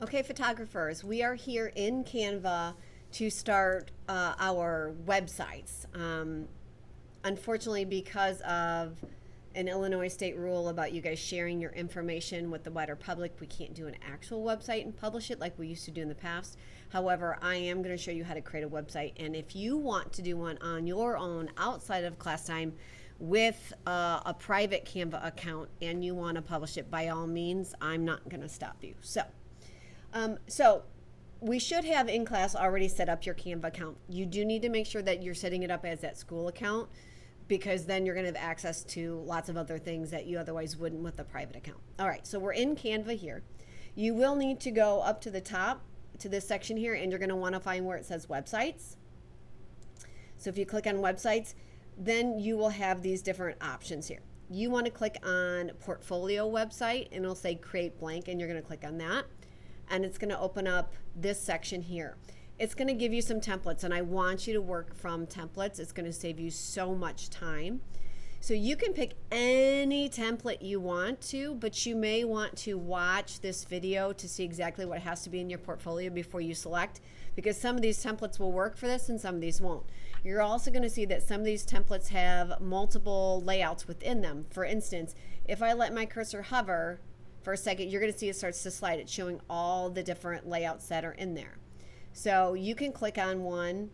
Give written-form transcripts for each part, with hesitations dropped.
Okay, photographers, we are here in Canva to start our websites. Unfortunately, because of an Illinois state rule about you guys sharing your information with the wider public, we can't do an actual website and publish it like we used to do in the past. However, I am going to show you how to create a website, and if you want to do one on your own outside of class time with a private Canva account and you want to publish it, by all means, I'm not going to stop you. So we should have in class already set up your Canva account. You do need to make sure that you're setting it up as that school account, because then you're going to have access to lots of other things that you otherwise wouldn't with a private account. All right, so we're in Canva here. You will need to go up to the top to this section here, and you're going to want to find where it says websites. So if you click on websites, then you will have these different options here. You want to click on portfolio website, and it'll say create blank, and you're going to click on that. And it's going to open up this section here. It's going to give you some templates, and I want you to work from templates. It's going to save you so much time. So you can pick any template you want to, but you may want to watch this video to see exactly what has to be in your portfolio before you select, because some of these templates will work for this and some of these won't. You're also going to see that some of these templates have multiple layouts within them. For instance, if I let my cursor hover for a second, you're going to see it starts to slide. It's showing all the different layouts that are in there. So you can click on one.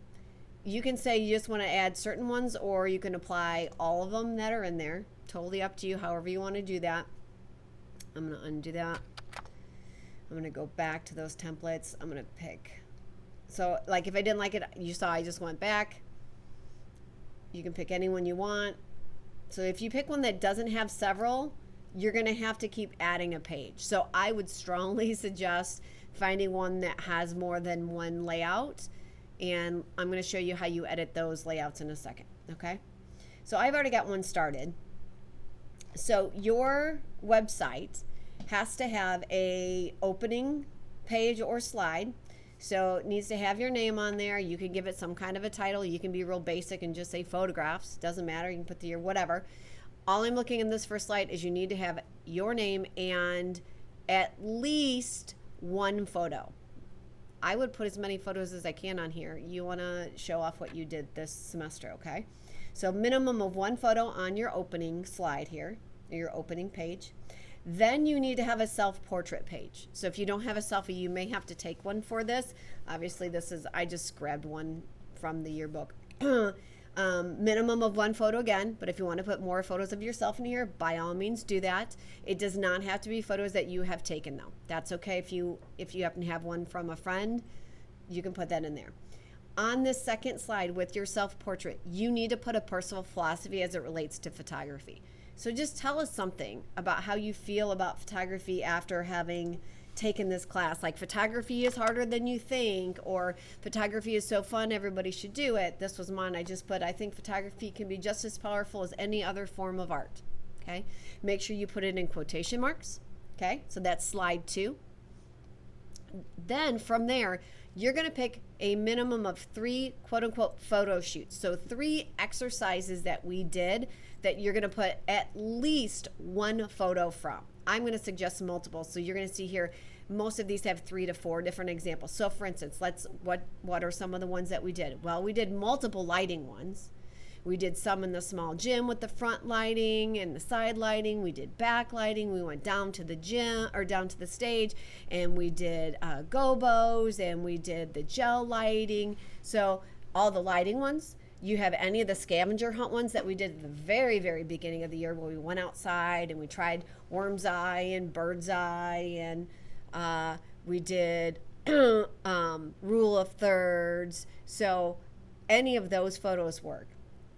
You can say you just want to add certain ones, or you can apply all of them that are in there. Totally up to you, however you want to do that. I'm going to undo that. I'm going to go back to those templates. I'm going to pick. So like if I didn't like it, you saw I just went back. You can pick any one you want. So if you pick one that doesn't have several, you're going to have to keep adding a page. So I would strongly suggest finding one that has more than one layout, and I'm going to show you how you edit those layouts in a second. Okay, so I've already got one started. So your website has to have a opening page or slide. So it needs to have your name on there. You can give it some kind of a title. You can be real basic and just say photographs. Doesn't matter. You can put the year, whatever. All I'm looking in this first slide is you need to have your name and at least one photo. I would put as many photos as I can on here. You want to show off what you did this semester, okay? So minimum of one photo on your opening slide here, your opening page. Then you need to have a self-portrait page. So if you don't have a selfie, you may have to take one for this. Obviously this is, I just grabbed one from the yearbook. Minimum of one photo again, but if you want to put more photos of yourself in here, by all means do that. It does not have to be photos that you have taken though. That's okay if you happen to have one from a friend, you can put that in there. On this second slide with your self-portrait, you need to put a personal philosophy as it relates to photography. So just tell us something about how you feel about photography after having taken this class, like photography is harder than you think, or photography is so fun everybody should do it. This was mine. I just put, I think photography can be just as powerful as any other form of art. Okay, make sure you put it in quotation marks. Okay, so that's slide 2. Then from there you're going to pick a minimum of 3 quote-unquote photo shoots. So 3 exercises that we did that you're going to put at least one photo from. I'm going to suggest multiple. So you're going to see here, most of these have 3 to 4 different examples. So for instance, what are some of the ones that we did? Well, we did multiple lighting ones. We did some in the small gym with the front lighting and the side lighting. We did back lighting. We went down to the gym or down to the stage, and we did gobos, and we did the gel lighting. So all the lighting ones. You have any of the scavenger hunt ones that we did at the very, very beginning of the year, where we went outside and we tried worm's eye and bird's eye, and we did rule of thirds. So any of those photos work.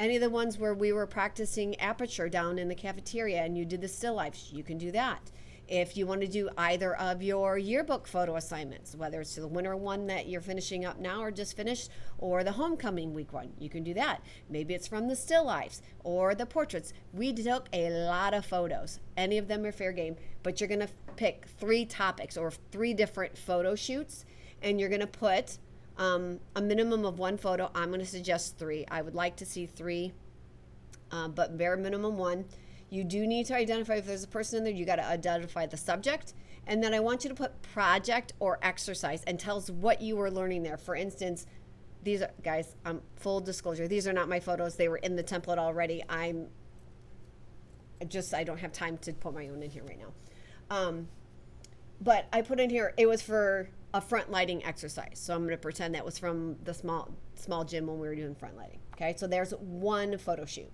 Any of the ones where we were practicing aperture down in the cafeteria and you did the still lifes, you can do that. If you want to do either of your yearbook photo assignments, whether it's the winter one that you're finishing up now or just finished, or the homecoming week one, you can do that. Maybe it's from the still lifes or the portraits. We took a lot of photos. Any of them are fair game, but you're going to pick 3 topics or 3 different photo shoots, and you're going to put a minimum of 1 photo. I'm going to suggest 3. I would like to see 3, but bare minimum 1. You do need to identify if there's a person in there. You got to identify the subject, And then I want you to put project or exercise and tell us what you were learning there. For instance, these are, guys, full disclosure, these are not my photos. They were in the template already. I don't have time to put my own in here right now. But I put in here, it was for a front lighting exercise. So I'm going to pretend that was from the small gym when we were doing front lighting. Okay, so there's one photo shoot.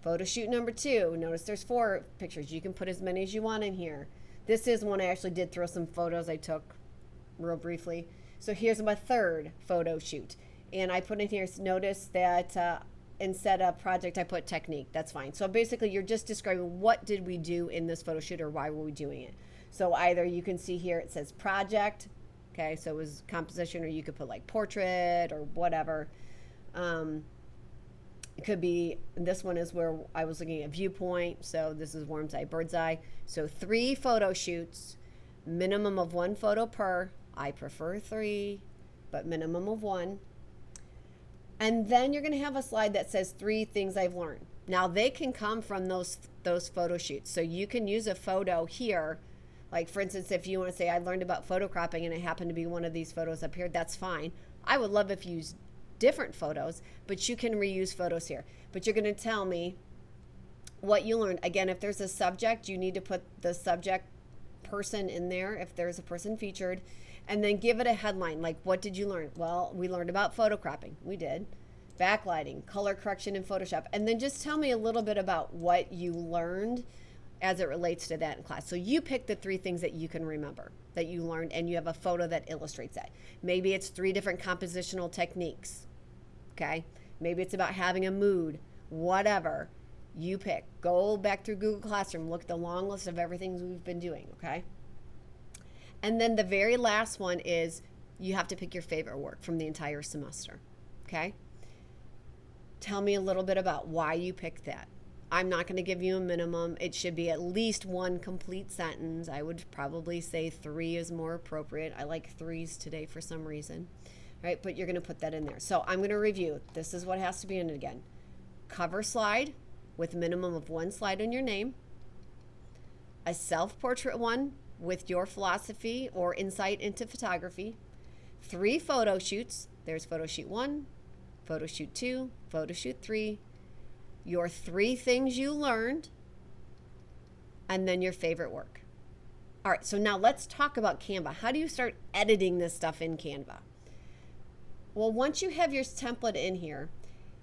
Photo shoot number 2. Notice there's 4 pictures. You can put as many as you want in here. This is one I actually did throw some photos I took real briefly. So here's my 3rd photo shoot. And I put in here, notice that instead of project, I put technique. That's fine. So basically, you're just describing what did we do in this photo shoot or why were we doing it. So either you can see here it says project. Okay, so it was composition, or you could put like portrait or whatever. It could be, this one is where I was looking at viewpoint. So this is worm's eye, bird's eye. So 3 photo shoots, minimum of 1 photo per. I prefer 3, but minimum of 1. And then you're going to have a slide that says 3 things I've learned. Now they can come from those photo shoots. So you can use a photo here. Like for instance, if you want to say I learned about photo cropping and it happened to be one of these photos up here, that's fine. I would love if you used different photos, but you can reuse photos here. But you're going to tell me what you learned. Again, if there's a subject, you need to put the subject person in there if there's a person featured, and then give it a headline. Like, what did you learn? Well, we learned about photo cropping. We did. Backlighting, color correction in Photoshop. And then just tell me a little bit about what you learned as it relates to that in class. So you pick the 3 things that you can remember that you learned, and you have a photo that illustrates that. Maybe it's 3 different compositional techniques. Okay? Maybe it's about having a mood, whatever you pick. Go back through Google Classroom, look at the long list of everything we've been doing, okay? And then the very last one is you have to pick your favorite work from the entire semester, okay? Tell me a little bit about why you picked that. I'm not going to give you a minimum. It should be at least 1 complete sentence. I would probably say 3 is more appropriate. I like 3s today for some reason. Right, but you're going to put that in there. So I'm going to review. This is what has to be in it again. Cover slide with minimum of 1 slide on your name. A self-portrait one with your philosophy or insight into photography. 3 photo shoots. There's photo shoot 1, photo shoot 2, photo shoot 3. Your 3 things you learned, and then your favorite work. All right, so now let's talk about Canva. How do you start editing this stuff in Canva? Well, once you have your template in here,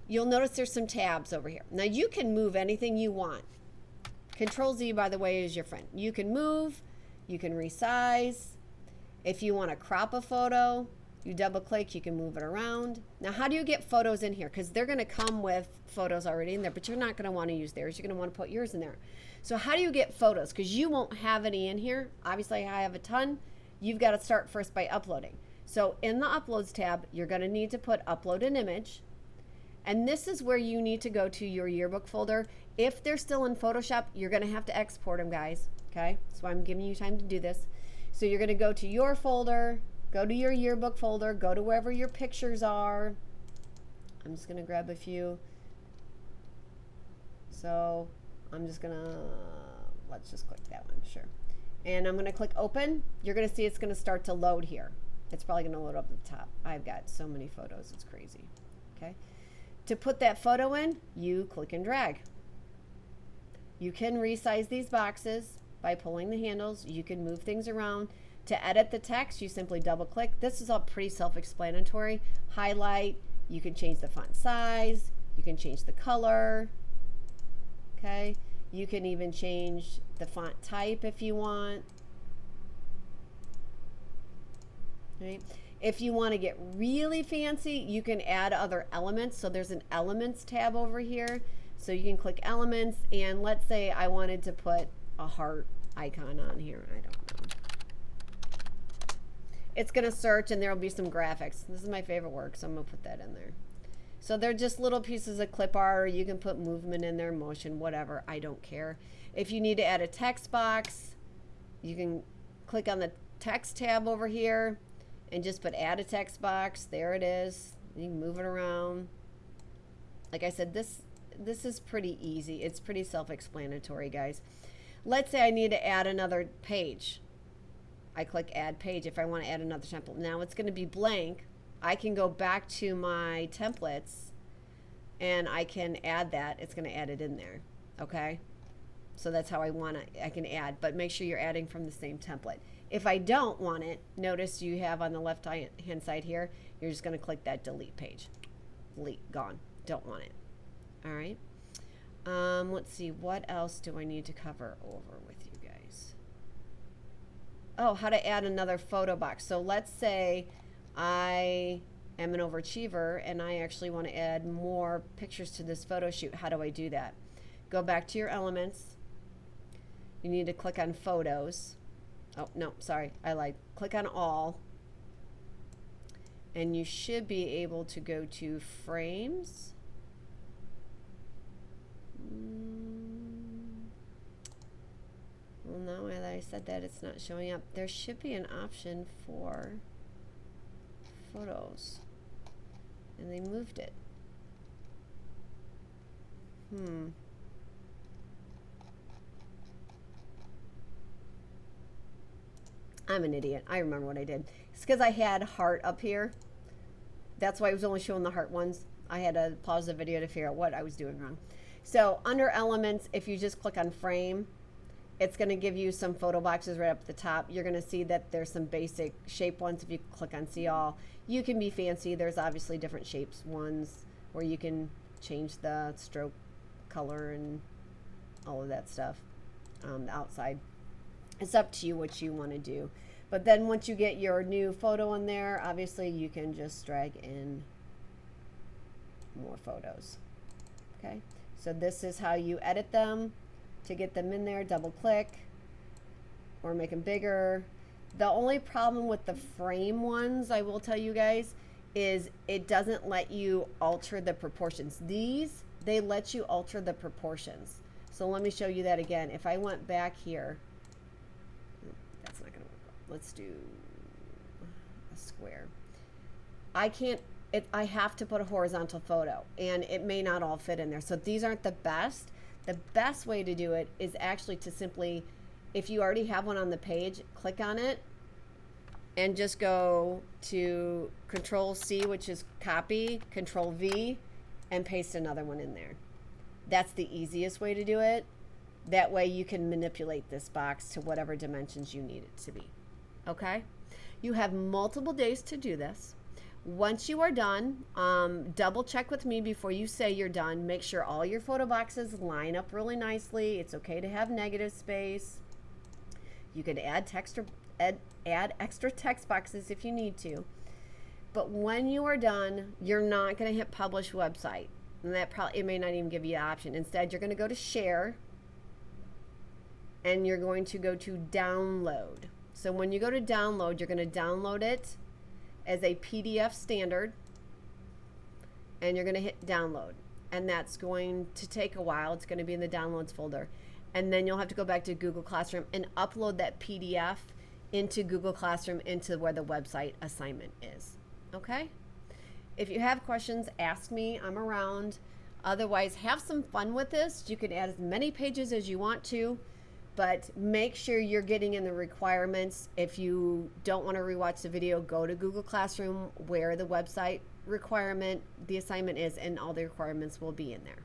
you'll notice there's some tabs over here. Now you can move anything you want. Control Z, by the way, is your friend. You can move, you can resize. If you want to crop a photo, you double click, you can move it around. Now, how do you get photos in here? Because they're going to come with photos already in there, but you're not going to want to use theirs. You're going to want to put yours in there. So how do you get photos? Because you won't have any in here. Obviously, I have a ton. You've got to start first by uploading. So in the Uploads tab, you're going to need to put Upload an Image. And this is where you need to go to your yearbook folder. If they're still in Photoshop, you're going to have to export them, guys. Okay? So I'm giving you time to do this. So you're going to go to your folder, go to your yearbook folder, go to wherever your pictures are. I'm just going to grab a few. So I'm just going to, let's just click that one, sure. And I'm going to click Open. You're going to see it's going to start to load here. It's probably going to load up at the top. I've got so many photos, it's crazy. Okay. To put that photo in, you click and drag. You can resize these boxes by pulling the handles. You can move things around. To edit the text, you simply double click. This is all pretty self-explanatory. Highlight, you can change the font size, you can change the color. Okay. You can even change the font type if you want. Right. If you want to get really fancy, you can add other elements. So there's an Elements tab over here. So you can click Elements, and let's say I wanted to put a heart icon on here. I don't know. It's going to search, and there will be some graphics. This is my favorite work, so I'm going to put that in there. So they're just little pieces of clip art, or you can put movement in there, motion, whatever. I don't care. If you need to add a text box, you can click on the text tab over here and just put add a text box. There it is. You can move it around. Like I said, this is pretty easy. It's pretty self-explanatory, guys. Let's say I need to add another page. I click add page if I want to add another template. Now it's going to be blank. I can go back to my templates and I can add that. It's going to add it in there. Okay. So that's how I can add, but make sure you're adding from the same template. If I don't want it, notice you have on the left hand side here, you're just going to click that delete page. Delete, gone. Don't want it. All right. Let's see, what else do I need to cover over with you guys? Oh, how to add another photo box. So let's say I am an overachiever and I actually want to add more pictures to this photo shoot. How do I do that? Go back to your elements. You need to click on photos. Oh, no, sorry, I lied. Click on all. And you should be able to go to frames. Well, now that I said that, it's not showing up. There should be an option for photos. And they moved it. I'm an idiot. I remember what I did. It's because I had heart up here. That's why I was only showing the heart ones. I had to pause the video to figure out what I was doing wrong. So under elements, if you just click on frame, it's going to give you some photo boxes right up at the top. You're going to see that there's some basic shape ones. If you click on see all, you can be fancy. There's obviously different shapes ones where you can change the stroke color and all of that stuff. The outside. It's up to you what you want to do. But then once you get your new photo in there, obviously you can just drag in more photos. Okay, so this is how you edit them to get them in there. Double click or make them bigger. The only problem with the frame ones, I will tell you guys, is it doesn't let you alter the proportions. These, they let you alter the proportions. So let me show you that again. If I went back here, that's not going to work. Let's do a square. I can't, I have to put a horizontal photo and it may not all fit in there. So these aren't the best. The best way to do it is actually to simply, if you already have one on the page, click on it and just go to Control C, which is copy, Control V, and paste another one in there. That's the easiest way to do it. That way you can manipulate this box to whatever dimensions you need it to be. Okay? You have multiple days to do this. Once you are done, double check with me before you say you're done. Make sure all your photo boxes line up really nicely. It's okay to have negative space. You could add text or add extra text boxes if you need to. But when you are done, you're not going to hit publish website. And that probably, it may not even give you the option. Instead, you're going to go to share and you're going to go to download. So when you go to download, you're going to download it as a PDF standard and you're going to hit download, and that's going to take a while. It's going to be in the downloads folder, and then you'll have to go back to Google Classroom and upload that PDF into Google Classroom into where the website assignment is. Okay? If you have questions, ask me. I'm around. Otherwise, have some fun with this. You can add as many pages as you want to, but make sure you're getting in the requirements. If you don't want to rewatch the video, go to Google Classroom where the website requirement, the assignment is, and all the requirements will be in there.